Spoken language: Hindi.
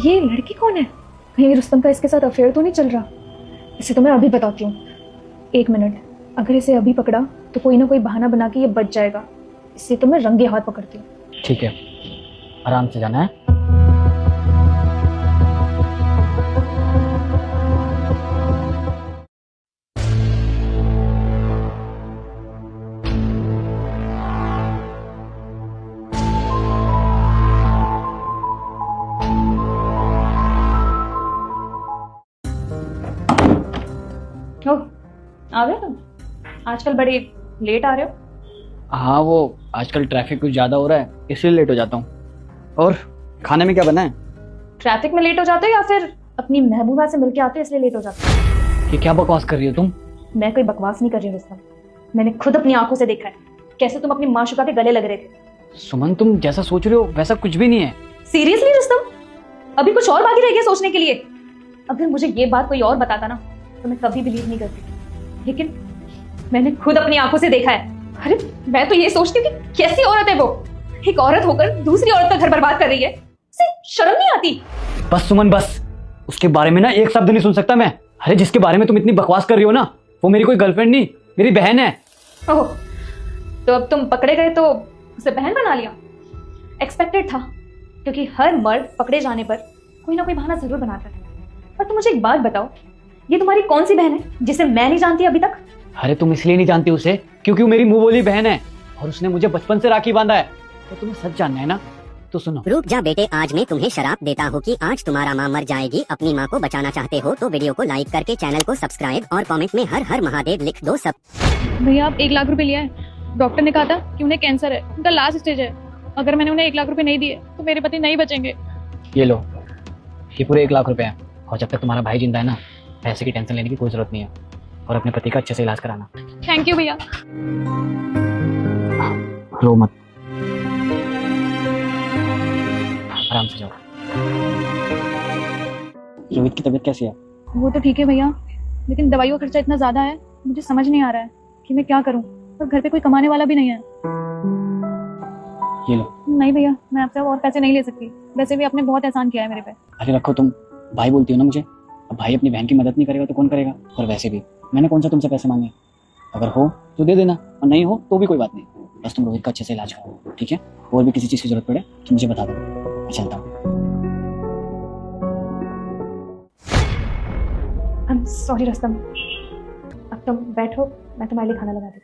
ये लड़की कौन है? कहीं रुस्तम का इसके साथ अफेयर तो नहीं चल रहा? इसे तो मैं अभी बताती हूँ। 1 मिनट, अगर इसे अभी पकड़ा तो कोई ना कोई बहाना बना के ये बच जाएगा। इसे तो मैं रंगे हाथ पकड़ती हूँ। ठीक है, आराम से जाना है। ओ, आ गए तुम? आजकल बड़े लेट आ रहे हो। हाँ, वो आजकल ट्रैफिक कुछ ज़्यादा हो रहा है इसलिए लेट हो जाता हूँ। और खाने में क्या बना है? ट्रैफिक में लेट हो जाते हो या फिर अपनी महबूबा से मिलके आते हो इसलिए लेट हो जाते हो? ये क्या बकवास कर रही हो तुम? मैं कोई बकवास नहीं कर रही हूँ रुस्तम। मैंने खुद अपनी आंखों से देखा है कैसे तुम अपनी माशुका के गले लग रहे थे। सुमन, तुम जैसा सोच रहे हो वैसा कुछ भी नहीं है। सीरियसली रुस्तम, अभी कुछ और बाकी रह गया सोचने के लिए। अगर मुझे ये बात कोई और बताता ना तो मैं कभी बिलीव नहीं करती, लेकिन मैंने खुद अपनी आंखों से देखा है। अरे मैं तो ये सोचती हूँ कि कैसी औरत है वो, एक औरत होकर दूसरी औरत का घर बर्बाद कर रही है। उसे शर्म नहीं आती? बस सुमन बस, उसके बारे में ना एक शब्द नहीं सुन सकता मैं। अरे जिसके बारे में तुम इतनी बकवास कर रही हो ना, वो मेरी कोई गर्लफ्रेंड नहीं, मेरी बहन है। ओह, तो अब तुम पकड़े गए तो उसे बहन बना लिया? एक्सपेक्टेड था, क्योंकि हर मर्द पकड़े जाने पर कोई ना कोई बहाना जरूर बनाता है। और तुम मुझे एक बात बताओ, ये तुम्हारी कौन सी बहन है जिसे मैं नहीं जानती अभी तक? अरे तुम इसलिए नहीं जानती उसे क्योंकि वो मेरी मुंह बोली बहन है और उसने मुझे बचपन से राखी बांधा है। तो तुम्हें सच जानना है ना, तो सुनो। रुक जा बेटे, आज मैं तुम्हें शराप देता हूँ कि आज तुम्हारा माँ मर जाएगी। अपनी माँ को बचाना चाहते हो तो वीडियो को लाइक करके चैनल को सब्सक्राइब और कमेंट में हर हर महादेव लिख दो सब। भैया आप 1 लाख रुपए लिया है। डॉक्टर ने कहा था कि उन्हें कैंसर है, उनका लास्ट स्टेज है। अगर मैंने उन्हें 1 लाख रुपए नहीं दिए तो मेरे पति नहीं बचेंगे। ये लो, ये पूरे 1 लाख रुपए हैं और जब तक तुम्हारा भाई जिंदा है ना, पैसे की टेंशन लेने की कोई जरूरत नहीं है और अपने पति का अच्छे से इलाज कराना। थैंक यू भैया। रो मत, आराम से जाओ। रोहित की तबीयत कैसी है? वो तो ठीक है भैया, लेकिन दवाइयों का खर्चा इतना ज्यादा है, मुझे समझ नहीं आ रहा है कि मैं क्या करूं। और घर पे कोई कमाने वाला भी नहीं है। ये लो। नहीं भैया, मैं आपसे और पैसे नहीं ले सकती। वैसे भी आपने बहुत एहसान किया है मेरे पे। अरे रखो, तुम भाई बोलती हो ना मुझे। अब भाई अपनी बहन की मदद नहीं करेगा तो कौन करेगा? और वैसे भी मैंने कौन सा तुमसे पैसे मांगे? अगर हो तो दे देना और नहीं हो तो भी कोई बात नहीं। बस तुम रोहित का अच्छे से इलाज करो, ठीक है? और भी किसी चीज़ की जरूरत पड़े तो मुझे बता दो, मैं चलता हूँ। आई एम सॉरी रुस्तम, अब तुम बैठो, मैं तुम्हारे लिए खाना लगा देती हूँ।